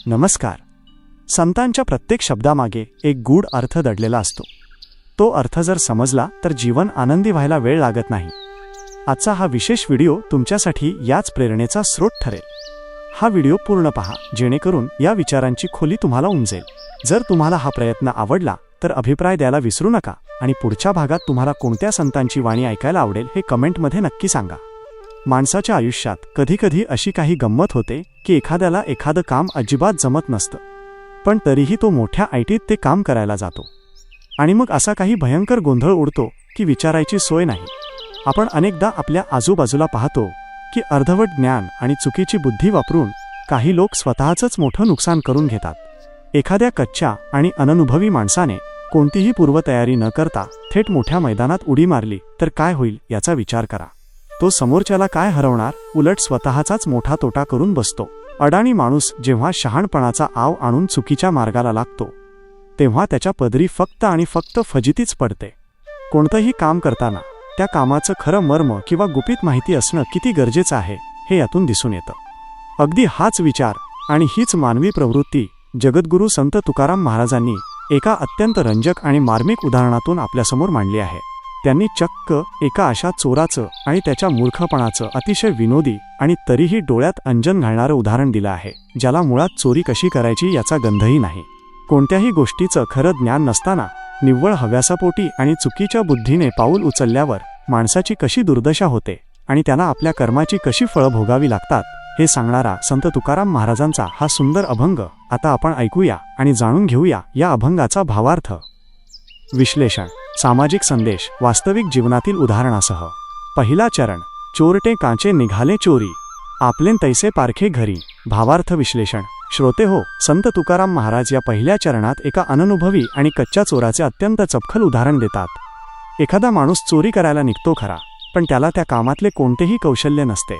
नमस्कार. संतांच्या प्रत्येक शब्दामागे एक गूढ अर्थ दडलेला असतो. तो अर्थ जर समजला तर जीवन आनंदी व्हायला वेळ लागत नाही. आजचा हा विशेष व्हिडिओ तुमच्यासाठी याच प्रेरणेचा स्रोत ठरेल. हा व्हिडिओ पूर्ण पहा जेणेकरून या विचारांची खोली तुम्हाला उमजेल. जर तुम्हाला हा प्रयत्न आवडला तर अभिप्राय द्यायला विसरू नका आणि पुढच्या भागात तुम्हाला कोणत्या संतांची वाणी ऐकायला आवडेल हे कमेंटमध्ये नक्की सांगा. माणसाच्या आयुष्यात कधीकधी अशी काही गंमत होते की एखाद्याला एखादं काम अजिबात जमत नसतं, पण तरीही तो मोठ्या ऐटीत ते काम करायला जातो. आणि मग असा काही भयंकर गोंधळ उडतो की विचारायची सोय नाही. आपण अनेकदा आपल्या आजूबाजूला पाहतो की अर्धवट ज्ञान आणि चुकीची बुद्धी वापरून काही लोक स्वतःचंच मोठं नुकसान करून घेतात. एखाद्या कच्च्या आणि अननुभवी माणसाने कोणतीही पूर्वतयारी न करता थेट मोठ्या मैदानात उडी मारली तर काय होईल याचा विचार करा. तो समोरच्याला काय हरवणार, उलट स्वतःचाच मोठा तोटा करून बसतो. अडाणी माणूस जेव्हा शहाणपणाचा आव आणून चुकीच्या मार्गाला लागतो तेव्हा त्याच्या पदरी फक्त आणि फक्त फजितीच पडते. कोणतंही काम करताना त्या कामाचं खरं मर्म किंवा गुपित माहिती असणं किती गरजेचं आहे हे यातून दिसून येतं. अगदी हाच विचार आणि हीच मानवी प्रवृत्ती जगद्गुरू संत तुकाराम महाराजांनी एका अत्यंत रंजक आणि मार्मिक उदाहरणातून आपल्यासमोर मांडली आहे. त्यांनी चक्क एका अशा चोराचं आणि त्याच्या मूर्खपणाचं अतिशय विनोदी आणि तरीही डोळ्यात अंजन घालणारं उदाहरण दिलं आहे, ज्याला मुळात चोरी कशी करायची याचा गंधही नाही. कोणत्याही गोष्टीचं खरं ज्ञान नसताना निव्वळ हव्यासापोटी आणि चुकीच्या बुद्धीने पाऊल उचलल्यावर माणसाची कशी दुर्दशा होते आणि त्यांना आपल्या कर्माची कशी फळं भोगावी लागतात हे सांगणारा संत तुकाराम महाराजांचा हा सुंदर अभंग आता आपण ऐकूया आणि जाणून घेऊया या अभंगाचा भावार्थ. विश्लेषण, सामाजिक संदेश वास्तविक जीवनातील उदाहरणासह. पहिला चरण, चोरटे कांचे निघाले चोरी, आपलेन तैसे पारखे घरी. भावार्थ विश्लेषण. श्रोते हो, संत तुकाराम महाराज या पहिल्या चरणात एका अननुभवी आणि कच्च्या चोराचे अत्यंत चपखल उदाहरण देतात. एखादा माणूस चोरी करायला निघतो खरा, पण त्याला त्या कामातले कोणतेही कौशल्य नसते.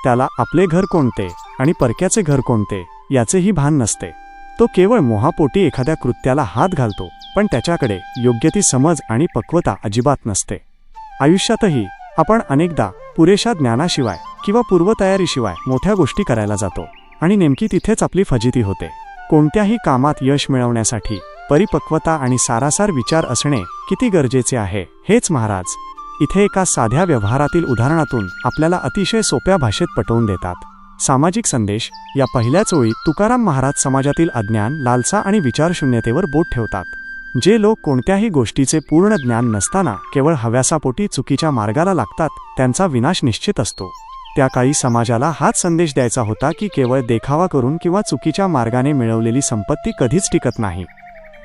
त्याला आपले घर कोणते आणि परक्याचे घर कोणते याचेही भान नसते. तो केवळ मोहापोटी एखाद्या कृत्याला हात घालतो, पण त्याच्याकडे योग्य ती समज आणि पक्वता अजिबात नसते. आयुष्यातही आपण अनेकदा पुरेशा ज्ञानाशिवाय किंवा पूर्वतयारीशिवाय मोठ्या गोष्टी करायला जातो आणि नेमकी तिथेच आपली फजिती होते. कोणत्याही कामात यश मिळवण्यासाठी परिपक्वता आणि सारासार विचार असणे किती गरजेचे आहे हेच महाराज इथे एका साध्या व्यवहारातील उदाहरणातून आपल्याला अतिशय सोप्या भाषेत पटवून देतात. सामाजिक संदेश. या पहिल्याच ओळीत तुकाराम महाराज समाजातील अज्ञान, लालसा आणि विचारशून्यतेवर बोट ठेवतात. जे लोक कोणत्याही गोष्टीचे पूर्ण ज्ञान नसताना केवळ हव्यासापोटी चुकीच्या मार्गाला लागतात त्यांचा विनाश निश्चित असतो. त्या काळी समाजाला हाच संदेश द्यायचा होता की केवळ देखावा करून किंवा चुकीच्या मार्गाने मिळवलेली संपत्ती कधीच टिकत नाही.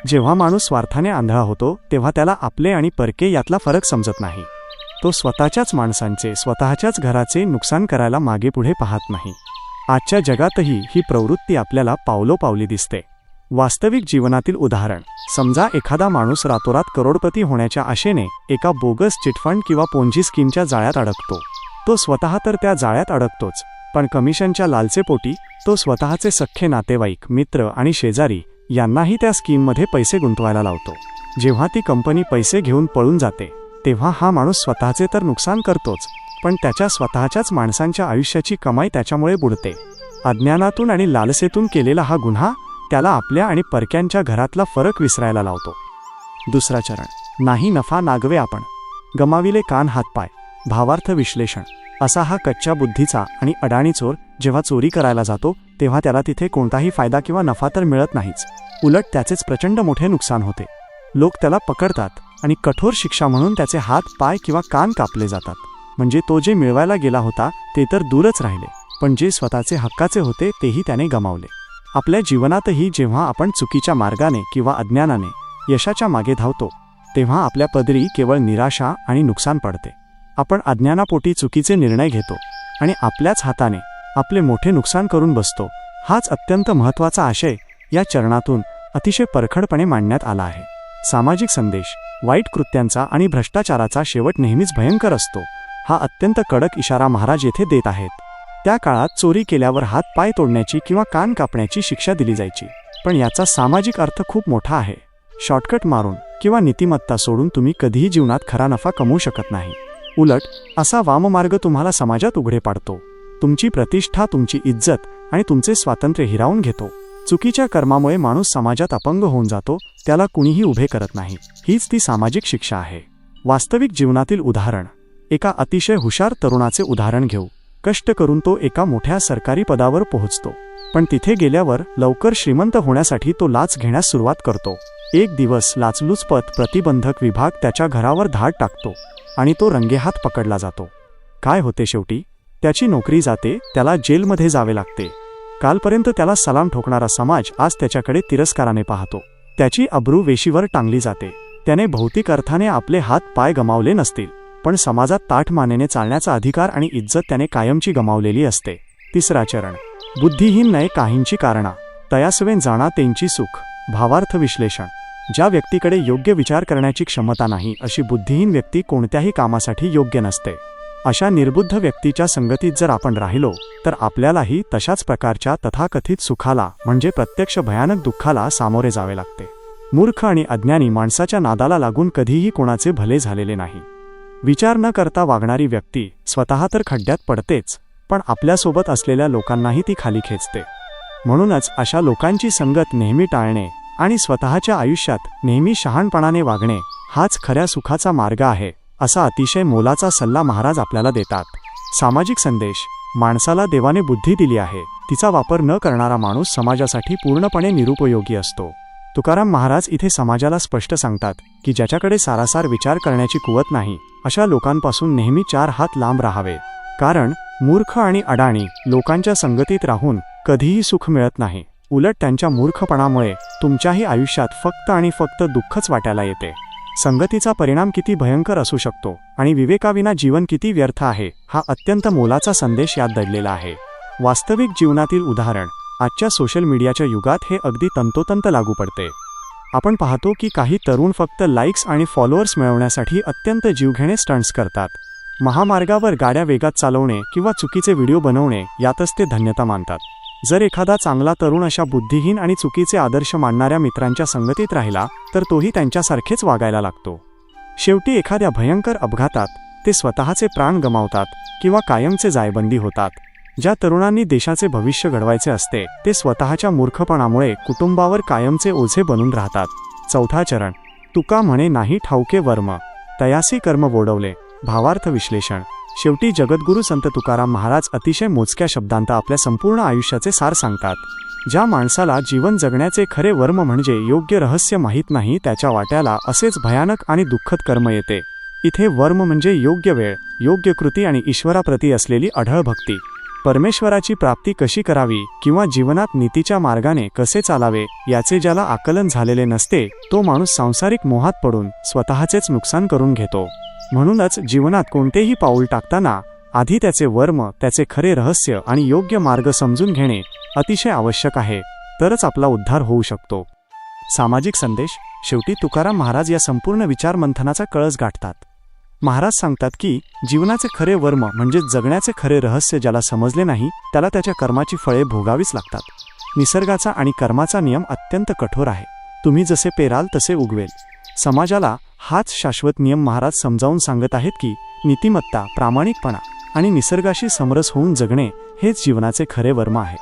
जेव्हा माणूस स्वार्थाने आंधळा होतो तेव्हा त्याला आपले आणि परके यातला फरक समजत नाही. तो स्वतःच्याच माणसांचे, स्वतःच्याच घराचे नुकसान करायला मागेपुढे पाहत नाही. आजच्या जगातही ही प्रवृत्ती आपल्याला पावलोपावली दिसते. वास्तविक जीवनातील उदाहरण. समजा एखादा माणूस रातोरात करोडपती होण्याच्या आशेने एका बोगस चिटफंड किंवा पोंजी स्कीमच्या जाळ्यात अडकतो. तो स्वतः तर त्या जाळ्यात अडकतोच, पण कमिशनच्या लालसेपोटी तो स्वतःचे सख्खे नातेवाईक, मित्र आणि शेजारी यांनाही त्या स्कीममध्ये पैसे गुंतवायला लावतो. जेव्हा ती कंपनी पैसे घेऊन पळून जाते तेव्हा हा माणूस स्वतःचे तर नुकसान करतोच, पण त्याच्या स्वतःच्याच माणसांच्या आयुष्याची कमाई त्याच्यामुळे बुडते. अज्ञानातून आणि लालसेतून केलेला हा गुन्हा त्याला आपल्या आणि परक्यांच्या घरातला फरक विसरायला लावतो. दुसरा चरण, नाही नफा नागवे आपण, गमाविले कान हातपाय. भावार्थ विश्लेषण. असा हा कच्च्या बुद्धीचा आणि अडाणी चोर जेव्हा चोरी करायला जातो तेव्हा त्याला तिथे कोणताही फायदा किंवा नफा तर मिळत नाहीच, उलट त्याचेच प्रचंड मोठे नुकसान होते. लोक त्याला पकडतात आणि कठोर शिक्षा म्हणून त्याचे हात, पाय किंवा कान कापले जातात. म्हणजे तो जे मिळवायला गेला होता ते तर दूरच राहिले, पण जे स्वतःचे हक्काचे होते तेही त्याने गमावले. आपल्या जीवनातही जेव्हा आपण चुकीच्या मार्गाने किंवा अज्ञानाने यशाच्या मागे धावतो तेव्हा आपल्या पदरी केवळ निराशा आणि नुकसान पडते. आपण अज्ञानापोटी चुकीचे निर्णय घेतो आणि आपल्याच हाताने आपले मोठे नुकसान करून बसतो. हाच अत्यंत महत्त्वाचा आशय या चरणातून अतिशय परखडपणे मांडण्यात आला आहे. सामाजिक संदेश. वाईट कृत्यांचा आणि भ्रष्टाचाराचा शेवट नेहमीच भयंकर असतो. हा अत्यंत कडक इशारा महाराज येथे देत आहेत. त्या काळात चोरी केल्यावर हात, पाय तोडण्याची किंवा कान कापण्याची शिक्षा दिली जायची, पण याचा सामाजिक अर्थ खूप मोठा आहे. शॉर्टकट मारून किंवा नीतिमत्ता सोडून तुम्ही कधीही जीवनात खरा नफा कमवू शकत नाही. उलट असा वाममार्ग तुम्हाला समाजात उघडे पाडतो, तुमची प्रतिष्ठा, तुमची इज्जत आणि तुमचे स्वातंत्र्य हिरावून घेतो. चुकीच्या कर्मामुळे माणूस समाजात अपंग होऊन जातो, त्याला कुणीही उभे करत नाही. हीच ती सामाजिक शिक्षा आहे. वास्तविक जीवनातील उदाहरण. एका अतिशय हुशार तरुणाचे उदाहरण घेऊ. कष्ट करून तो एका मोठ्या सरकारी पदावर पोहोचतो. पण तिथे गेल्यावर लवकर श्रीमंत होण्यासाठी तो लाच घेण्यास सुरुवात करतो. एक दिवस लाचलुचपत प्रतिबंधक विभाग त्याच्या घरावर धाड टाकतो आणि तो रंगेहात पकडला जातो. काय होते शेवटी? त्याची नोकरी जाते, त्याला जेलमध्ये जावे लागते. कालपर्यंत त्याला सलाम ठोकणारा समाज आज त्याच्याकडे तिरस्काराने पाहतो. त्याची अब्रू वेशीवर टांगली जाते. त्याने भौतिक अर्थाने आपले हात पाय गमावले नसतील, पण समाजात ताठ मानेने चालण्याचा अधिकार आणि इज्जत त्याने कायमची गमावलेली असते. तिसरा चरण. बुद्धिहीन नये काहींची कारणा, तयासवेन जाणा त्यांची सुख. भावार्थ विश्लेषण. ज्या व्यक्तीकडे योग्य विचार करण्याची क्षमता नाही, अशी बुद्धिहीन व्यक्ती कोणत्याही कामासाठी योग्य नसते. अशा निर्बुद्ध व्यक्तीच्या संगतीत जर आपण राहिलो तर आपल्यालाही तशाच प्रकारच्या तथाकथित सुखाला म्हणजे प्रत्यक्ष भयानक दुःखाला सामोरे जावे लागते. मूर्ख आणि अज्ञानी माणसाच्या नादाला लागून कधीही कोणाचे भले झालेले नाही. विचार न करता वागणारी व्यक्ती स्वतः तर खड्ड्यात पडतेच, पण आपल्यासोबत असलेल्या लोकांनाही ती खाली खेचते. म्हणूनच अशा लोकांची संगत नेहमी टाळणे आणि स्वतःच्या आयुष्यात नेहमी शहाणपणाने वागणे हाच खऱ्या सुखाचा मार्ग आहे, असा अतिशय मोलाचा सल्ला महाराज आपल्याला देतात. सामाजिक संदेश. माणसाला देवाने बुद्धी दिली आहे, तिचा वापर न करणारा माणूस समाजासाठी पूर्णपणे निरुपयोगी असतो. तुकाराम महाराज इथे समाजाला स्पष्ट सांगतात की ज्याच्याकडे सारासार विचार करण्याची कुवत नाही, अशा लोकांपासून नेहमी 4 हात लांब राहावे. कारण मूर्ख आणि अडाणी लोकांच्या संगतीत राहून कधीही सुख मिळत नाही. उलट त्यांच्या मूर्खपणामुळे तुमच्याही आयुष्यात फक्त आणि फक्त दुःखच वाटायला येते. संगतीचा परिणाम किती भयंकर असू शकतो आणि विवेकाविना जीवन किती व्यर्थ आहे, हा अत्यंत मोलाचा संदेश यात दडलेला आहे. वास्तविक जीवनातील उदाहरण. आजच्या सोशल मीडियाच्या युगात हे अगदी तंतोतंत लागू पडते. आपण पाहतो की काही तरुण फक्त लाईक्स आणि फॉलोअर्स मिळवण्यासाठी अत्यंत जीवघेणे स्टंट्स करतात. महामार्गावर गाड्या वेगात चालवणे किंवा चुकीचे व्हिडिओ बनवणे यातच ते धन्यता मानतात. जर एखादा चांगला तरुण अशा बुद्धिहीन आणि चुकीचे आदर्श मानणाऱ्या मित्रांच्या संगतीत राहिला तर तोही त्यांच्यासारखेच वागायला लागतो. शेवटी एखाद्या भयंकर अपघातात ते स्वतःचे प्राण गमावतात किंवा कायमचे जायबंदी होतात. ज्या तरुणांनी देशाचे भविष्य घडवायचे असते ते स्वतःच्या मूर्खपणामुळे कुटुंबावर कायमचे ओझे बनून राहतात. चौथा चरण. तुका म्हणे नाही ठाऊके वर्म, तयासी कर्म वोडवले. भावार्थ विश्लेषण. शेवटी जगद्गुरू संत तुकाराम महाराज अतिशय मोजक्या शब्दांत आपल्या संपूर्ण आयुष्याचे सार सांगतात. ज्या माणसाला जीवन जगण्याचे खरे वर्म म्हणजे योग्य रहस्य माहीत नाही, त्याच्या वाट्याला असेच भयानक आणि दुःखद कर्म येते. इथे वर्म म्हणजे योग्य वेळ, योग्य कृती आणि ईश्वराप्रती असलेली अढळ भक्ती. परमेश्वराची प्राप्ती कशी करावी किंवा जीवनात नीतीच्या मार्गाने कसे चालावे याचे ज्याला आकलन झालेले नसते, तो माणूस सांसारिक मोहात पडून स्वतःचेच नुकसान करून घेतो. म्हणूनच जीवनात कोणतेही पाऊल टाकताना आधी त्याचे वर्म, त्याचे खरे रहस्य आणि योग्य मार्ग समजून घेणे अतिशय आवश्यक आहे, तरच आपला उद्धार होऊ शकतो. सामाजिक संदेश. शेवटी तुकाराम महाराज या संपूर्ण विचारमंथनाचा कळस गाठतात. महाराज सांगतात की जीवनाचे खरे वर्म म्हणजे जगण्याचे खरे रहस्य ज्याला समजले नाही त्याला त्याच्या कर्माची फळे भोगावीच लागतात. निसर्गाचा आणि कर्माचा नियम अत्यंत कठोर आहे. तुम्ही जसे पेराल तसे उगवेल. समाजाला हाच शाश्वत नियम महाराज समजावून सांगत आहेत की नीतिमत्ता, प्रामाणिकपणा आणि निसर्गाशी समरस होऊन जगणे हेच जीवनाचे खरे वर्म आहे.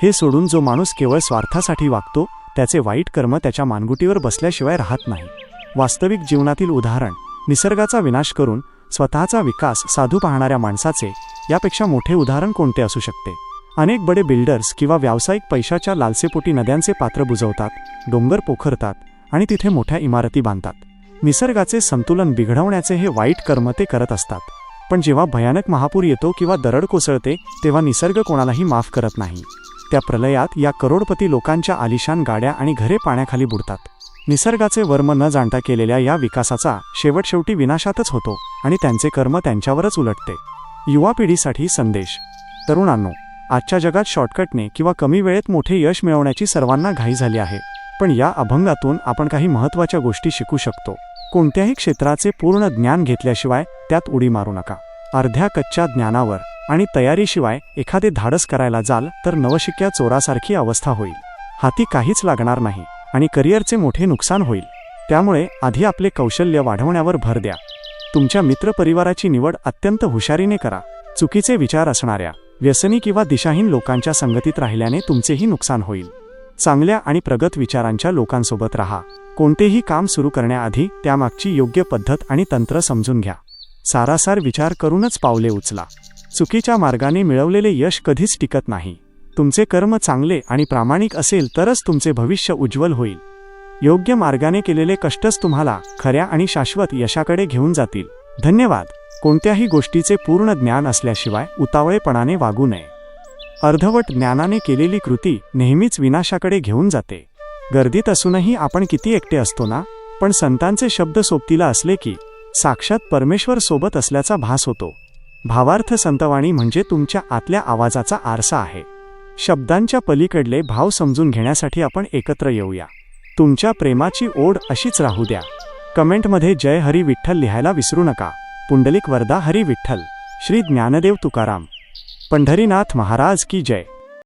हे सोडून जो माणूस केवळ स्वार्थासाठी वागतो त्याचे वाईट कर्म त्याच्या मानगुटीवर बसल्याशिवाय राहत नाही. वास्तविक जीवनातील उदाहरण. निसर्गाचा विनाश करून स्वतःचा विकास साधू पाहणाऱ्या माणसाचे यापेक्षा मोठे उदाहरण कोणते असू शकते? अनेक बडे बिल्डर्स किंवा व्यावसायिक पैशाच्या लालसेपोटी नद्यांचे पात्र बुजवतात, डोंगर पोखरतात आणि तिथे मोठ्या इमारती बांधतात. निसर्गाचे संतुलन बिघडवण्याचे हे वाईट कर्म ते करत असतात. पण जेव्हा भयानक महापूर येतो किंवा दरड कोसळते तेव्हा निसर्ग कोणालाही माफ करत नाही. त्या प्रलयात या करोडपती लोकांच्या आलिशान गाड्या आणि घरे पाण्याखाली बुडतात. निसर्गाचे वर्म न जाणता केलेल्या या विकासाचा शेवटी विनाशातच होतो आणि त्यांचे कर्म त्यांच्यावरच उलटते. युवा पिढीसाठी संदेश. तरुणांनो, आजच्या जगात शॉर्टकटने किंवा कमी वेळेत मोठे यश मिळवण्याची सर्वांना घाई झाली आहे. पण या अभंगातून आपण काही महत्त्वाच्या गोष्टी शिकू शकतो. कोणत्याही क्षेत्राचे पूर्ण ज्ञान घेतल्याशिवाय त्यात उडी मारू नका. अर्ध्या कच्च्या ज्ञानावर आणि तयारीशिवाय एखादे धाडस करायला जाल तर नवशिक्या चोरासारखी अवस्था होईल. हाती काहीच लागणार नाही आणि करिअरचे मोठे नुकसान होईल. त्यामुळे आधी आपले कौशल्य वाढवण्यावर भर द्या. तुमच्या मित्रपरिवाराची निवड अत्यंत हुशारीने करा. चुकीचे विचार असणाऱ्या, व्यसनी किंवा दिशाहीन लोकांच्या संगतीत राहिल्याने तुमचेही नुकसान होईल. चांगल्या आणि प्रगत विचारांच्या लोकांसोबत राहा. कोणतेही काम सुरू करण्याआधी त्यामागची योग्य पद्धत आणि तंत्र समजून घ्या. सारासार विचार करूनच पावले उचला. चुकीच्या मार्गाने मिळवलेले यश कधीच टिकत नाही. तुमचे कर्म चांगले आणि प्रामाणिक असेल तरच तुमचे भविष्य उज्ज्वल होईल. योग्य मार्गाने केलेले कष्टच तुम्हाला खऱ्या आणि शाश्वत यशाकडे घेऊन जातील. धन्यवाद. कोणत्याही गोष्टीचे पूर्ण ज्ञान असल्याशिवाय उतावळेपणाने वागू नये. अर्धवट ज्ञानाने केलेली कृती नेहमीच विनाशाकडे घेऊन जाते. गर्दीत असूनही आपण किती एकटे असतो ना, पण संतांचे शब्द सोबतीला असले की साक्षात परमेश्वर सोबत असल्याचा भास होतो. भावार्थ संतवाणी म्हणजे तुमच्या आतल्या आवाजाचा आरसा आहे. शब्दांच्या पलीकडले भाव समजून घेण्यासाठी आपण एकत्र येऊया. तुमच्या प्रेमाची ओढ अशीच राहू द्या. कमेंटमध्ये जय हरी विठ्ठल लिहायला विसरू नका. पुंडलिक वरदा हरी विठ्ठल. श्री ज्ञानदेव तुकाराम. पंढरीनाथ महाराज की जय.